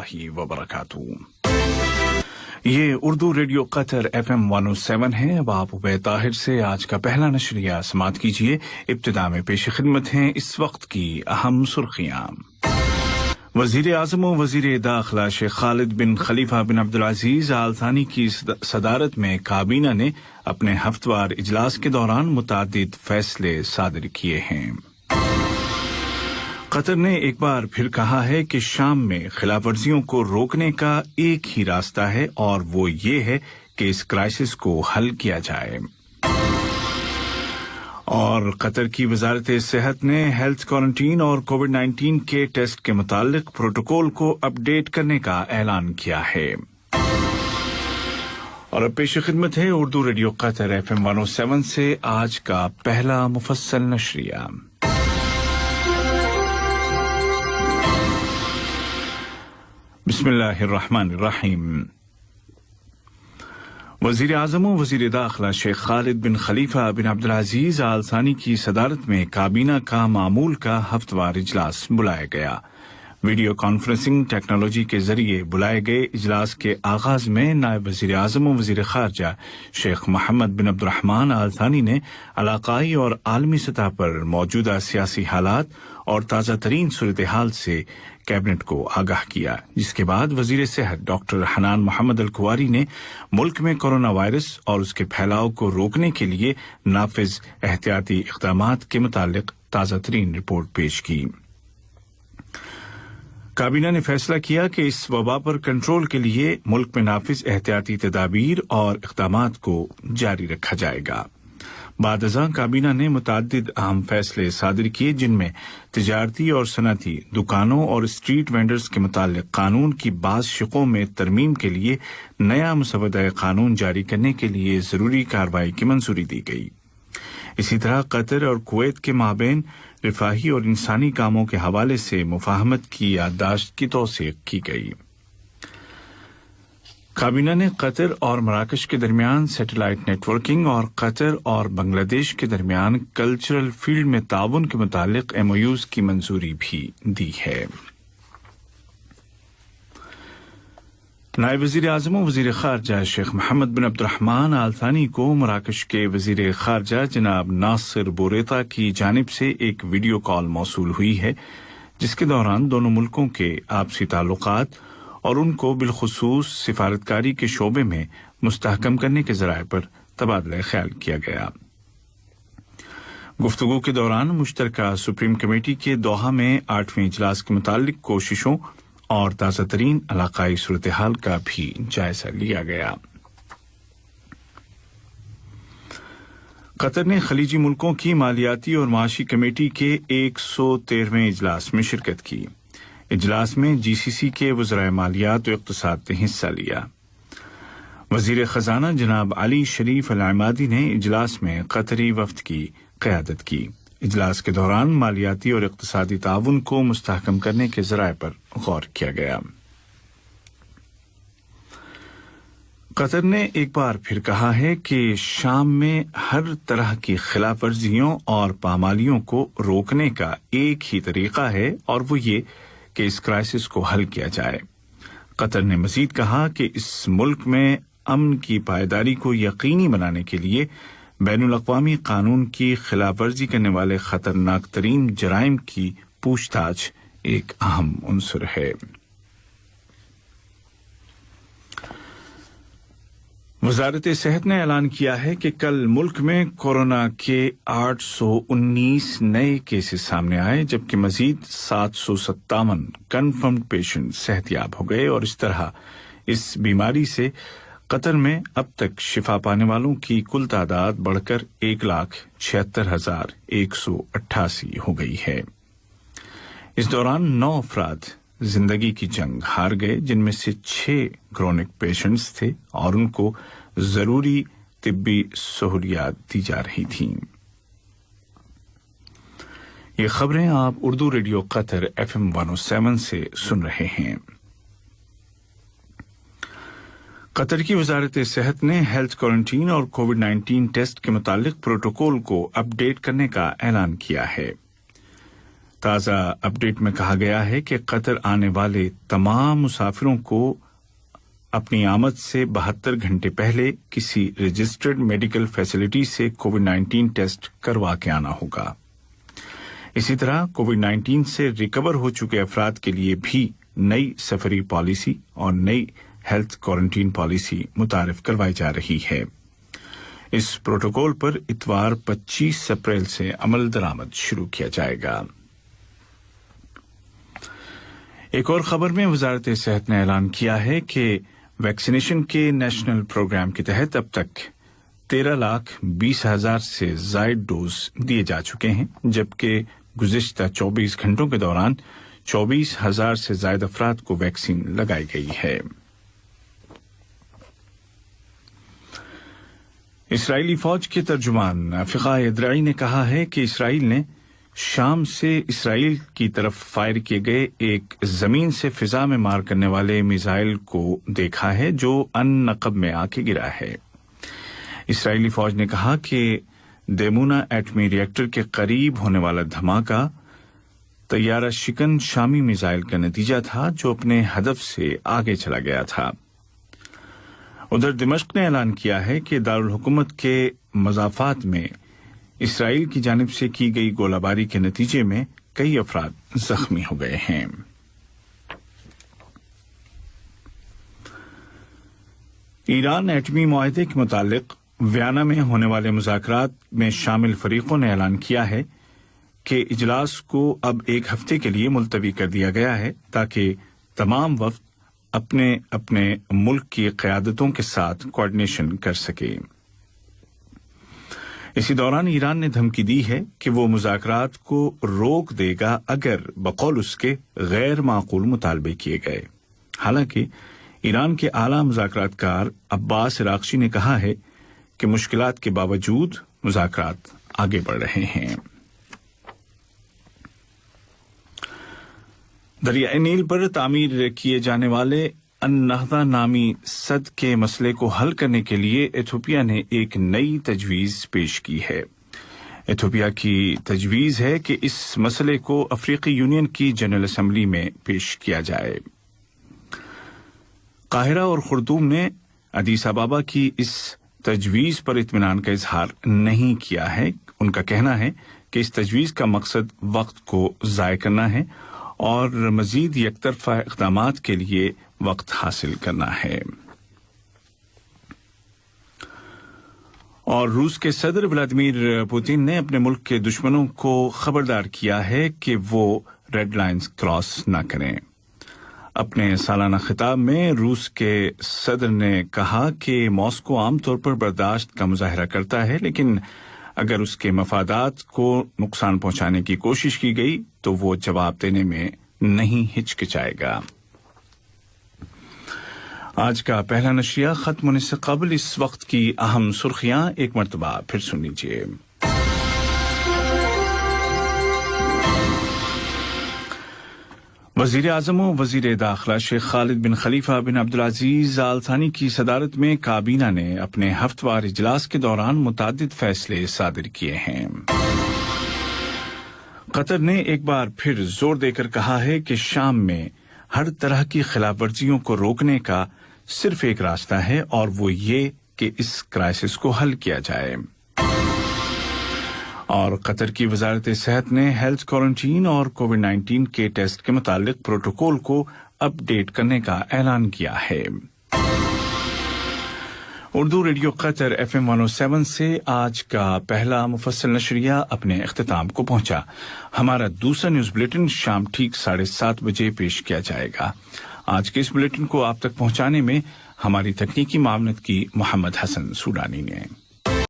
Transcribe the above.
वबरकातुहू। ये Urdu radio Qatar FM 107 है। अब आप उबैद ताहिर से आज का पहला नशरिया समात कीजिए। इब्तिदा में पेश खिदमत हैं इस वक्त की अहम सुर्खियां। वजीर आज़म और वजीर दाखिला शेख खालिद बिन खलीफा बिन अब्दुल अजीज आल थानी की सदारत में काबीना ने अपने हफ्तवार इजलास के दौरान मुताद्दिद फैसले सादिर किए हैं। कतर ने एक बार फिर कहा है कि शाम में खिलाफवर्जियों को रोकने का एक ही रास्ता है और वो ये है कि इस क्राइसिस को हल किया जाए। और कतर की वजारत सेहत ने हेल्थ क्वारंटीन और कोविड-19 के टेस्ट के मुतालिक प्रोटोकॉल को अपडेट करने का ऐलान किया है। और अब पेश खिदमत है उर्दू रेडियो कतर FM 107 से आज का पहला मुफस्सल नशरिया। बिस्मिल्लाहिर्रहमानिर्रहीम। वजीर आज़म और वजीर दाखिला शेख खालिद बिन खलीफा बिन अब्दुल अजीज आल थानी की सदारत में काबीना का मामूल का हफ्तवार इजलास बुलाया गया। वीडियो कॉन्फ्रेंसिंग टेक्नोलॉजी के जरिए बुलाए गए इजलास के आगाज में नायब वजीर आज़म और वजीर खारजा शेख मोहम्मद बिन अब्दुर्रहमान आल थानी ने इलाकाई और आलमी सतह पर मौजूदा सियासी हालात और ताज़ा तरीन सूरत हाल से कैबिनेट को आगाह किया, जिसके बाद वजीर सेहत डॉक्टर हनान मोहम्मद अल कुवारी ने मुल्क में कोरोना वायरस और उसके फैलाव को रोकने के लिए नाफिज एहतियाती इक़दामात के मुतालिक ताज़ा तरीन रिपोर्ट पेश की। काबीना ने फैसला किया कि इस वबा पर कंट्रोल के लिए मुल्क में नाफिज एहतियाती तदाबीर और इक़दामात को जारी रखा जाएगा। बाद अज़ां काबीना ने मुताद्दिद अहम फैसले सादिर किए, जिनमें तिजारती और सनती दुकानों और स्ट्रीट वेंडर्स के मुतालिक कानून की बाज़ शिकों में तरमीम के लिए नया मुसवदा कानून जारी करने के लिए ज़रूरी कार्रवाई की मंजूरी दी गई। इसी तरह कतर और कुवैत के माबैन रिफाही और इंसानी कामों के हवाले से मुफाहमत की याददाश्त की तौसीक की गई। काबीना ने कतर और मराकश के दरमियान सैटेलाइट नेटवर्किंग और कतर और बांग्लादेश के दरमियान कल्चरल फील्ड में ताउन के मुतालिक MOUs की मंजूरी भी दी है। नायब वजीर आज़म और वजीर खारजा शेख मोहम्मद बिन अब्दुर्रहमान आल थानी को मराकश के वजीर खारजा जनाब नासिर बोरेता की जानिब से एक वीडियो कॉल मौसूल हुई है, जिसके दौरान दोनों मुल्कों के आपसी ताल्लुकात और उनको बिलखुसूस सिफारतकारी के शोबे में मुस्तहकम करने के ज़राए पर तबादला ख्याल किया गया। गुफ्तगू के दौरान मुश्तरका सुप्रीम कमेटी के दोहा में 8वें इजलास के मुतालिक कोशिशों और ताज़ा तरीन इलाकाई सूरत हाल का भी जायजा लिया गया। कतर ने खलीजी मुल्कों की मालियाती और माशी कमेटी के 113वें इजलास में शिरकत की। इजलास में GCC के वज़राए मालियात और इक़्तिसाद ने हिस्सा लिया। वज़ीर ख़ज़ाना जनाब अली शरीफ अल अमादी ने इजलास में कतरी वफ़द की क़यादत की। इजलास के दौरान मालियाती और इक़्तिसादी ताउन को मुस्तहकम करने के ज़राए पर गौर किया गया। कतर ने एक बार फिर कहा है कि शाम में हर तरह की खिलाफ वर्जियों और पामालियों को रोकने का एक ही तरीका है और वो ये कि इस क्राइसिस को हल किया जाए। कतर ने मजीद कहा कि इस मुल्क में अमन की पायदारी को यकीनी बनाने के लिए बैनुल अक़वामी कानून की खिलाफ वर्जी करने वाले खतरनाक तरीन जराइम की पूछताछ एक अहम उन्सर है। वजारत सेहत ने ऐलान किया है कि कल मुल्क में कोरोना के 819 नए केसेस सामने आए, जबकि मजीद 757 कन्फर्म्ड पेशेंट सेहतयाब हो गए और इस तरह इस बीमारी से कतर में अब तक शिफा पाने वालों की कुल तादाद बढ़कर 1,76,188 हो गई है। इस दौरान 9 अफराद जिंदगी की जंग हार गए, जिनमें से 6 क्रोनिक पेशेंट्स थे और उनको जरूरी तिब्बी सहूलियात दी जा रही थीं। ये खबरें आप उर्दू रेडियो कतर FM 107 से सुन रहे हैं। कतर की वजारत सेहत ने हेल्थ क्वारंटीन और कोविड-19 टेस्ट के मुतालिक प्रोटोकॉल को अपडेट करने का ऐलान किया है। تازہ اپڈیٹ میں کہا گیا ہے کہ قطر آنے والے تمام مسافروں کو اپنی آمد سے 72 گھنٹے پہلے کسی رجسٹرڈ میڈیکل فیسلٹی سے کووڈ-19 ٹیسٹ کروا کے آنا ہوگا۔ اسی طرح کووڈ-19 سے ریکور ہو چکے افراد کے لیے بھی نئی سفری پالیسی اور نئی ہیلتھ کوارنٹین پالیسی متعارف کروائی جا رہی ہے۔ اس پروٹوکول پر اتوار 25 اپریل سے عمل درآمد شروع کیا جائے گا۔ ایک اور خبر میں وزارت صحت نے اعلان کیا ہے کہ ویکسینیشن کے نیشنل پروگرام کے تحت اب تک 13,20,000 سے زائد ڈوز دیے جا چکے ہیں، جبکہ گزشتہ 24 گھنٹوں کے دوران 24,000 سے زائد افراد کو ویکسین لگائی گئی ہے۔ اسرائیلی فوج کے ترجمان فقائے درعی نے کہا ہے کہ اسرائیل نے شام سے اسرائیل کی طرف فائر کیے گئے ایک زمین سے فضا میں مار کرنے والے میزائل کو دیکھا ہے جو ان نقب میں آ کے گرا ہے۔ اسرائیلی فوج نے کہا کہ دیمونا ایٹمی ری ایکٹر کے قریب ہونے والا دھماکہ طیارہ شکن شامی میزائل کا نتیجہ تھا جو اپنے ہدف سے آگے چلا گیا تھا۔ ادھر دمشق نے اعلان کیا ہے کہ دارالحکومت کے مضافات میں اسرائیل کی جانب سے کی گئی گولہ باری کے نتیجے میں کئی افراد زخمی ہو گئے ہیں۔ ایران ایٹمی معاہدے کے متعلق ویانا میں ہونے والے مذاکرات میں شامل فریقوں نے اعلان کیا ہے کہ اجلاس کو اب ایک ہفتے کے لیے ملتوی کر دیا گیا ہے تاکہ تمام وفد اپنے اپنے ملک کی قیادتوں کے ساتھ کوارڈینیشن کر سکے۔ اسی دوران ایران نے دھمکی دی ہے کہ وہ مذاکرات کو روک دے گا اگر بقول اس کے غیر معقول مطالبے کیے گئے۔ حالانکہ ایران کے اعلیٰ مذاکرات کار عباس عراقچی نے کہا ہے کہ مشکلات کے باوجود مذاکرات آگے بڑھ رہے ہیں۔ دریائے نیل پر تعمیر کیے جانے والے النہضہ نامی سد کے مسئلے کو حل کرنے کے لیے ایتھوپیا نے ایک نئی تجویز پیش کی ہے۔ ایتھوپیا کی تجویز ہے کہ اس مسئلے کو افریقی یونین کی جنرل اسمبلی میں پیش کیا جائے۔ قاہرہ اور خرطوم نے ادیس ابابا کی اس تجویز پر اطمینان کا اظہار نہیں کیا ہے۔ ان کا کہنا ہے کہ اس تجویز کا مقصد وقت کو ضائع کرنا ہے اور مزید یک طرفہ اقدامات کے لیے وقت حاصل کرنا ہے۔ اور روس کے صدر ولادیمیر پوتن نے اپنے ملک کے دشمنوں کو خبردار کیا ہے کہ وہ ریڈ لائنز کراس نہ کریں۔ اپنے سالانہ خطاب میں روس کے صدر نے کہا کہ ماسکو عام طور پر برداشت کا مظاہرہ کرتا ہے، لیکن اگر اس کے مفادات کو نقصان پہنچانے کی کوشش کی گئی تو وہ جواب دینے میں نہیں ہچکچائے گا۔ آج کا پہلا نشریہ ختم ہونے سے قبل اس وقت کی اہم سرخیاں ایک مرتبہ پھر سن لیجیے۔ وزیر اعظم و وزیر داخلہ شیخ خالد بن خلیفہ بن عبدالعزیز آل ثانی کی صدارت میں کابینہ نے اپنے ہفتہ وار اجلاس کے دوران متعدد فیصلے صادر کیے ہیں۔ قطر نے ایک بار پھر زور دے کر کہا ہے کہ شام میں ہر طرح کی خلاف ورزیوں کو روکنے کا صرف ایک راستہ ہے اور وہ یہ کہ اس کرائسس کو حل کیا جائے۔ اور قطر کی وزارت صحت نے ہیلتھ کوارنٹین اور کووڈ-19 کے ٹیسٹ کے متعلق پروٹوکول کو اپ ڈیٹ کرنے کا اعلان کیا ہے۔ اردو ریڈیو قطر FM 107 سے آج کا پہلا مفصل نشریہ اپنے اختتام کو پہنچا۔ ہمارا دوسرا نیوز بلیٹن شام ٹھیک 7:30 بجے پیش کیا جائے گا۔ آج کے اس بلیٹن کو آپ تک پہنچانے میں ہماری تکنیکی معاونت کی محمد حسن سوڈانی نے۔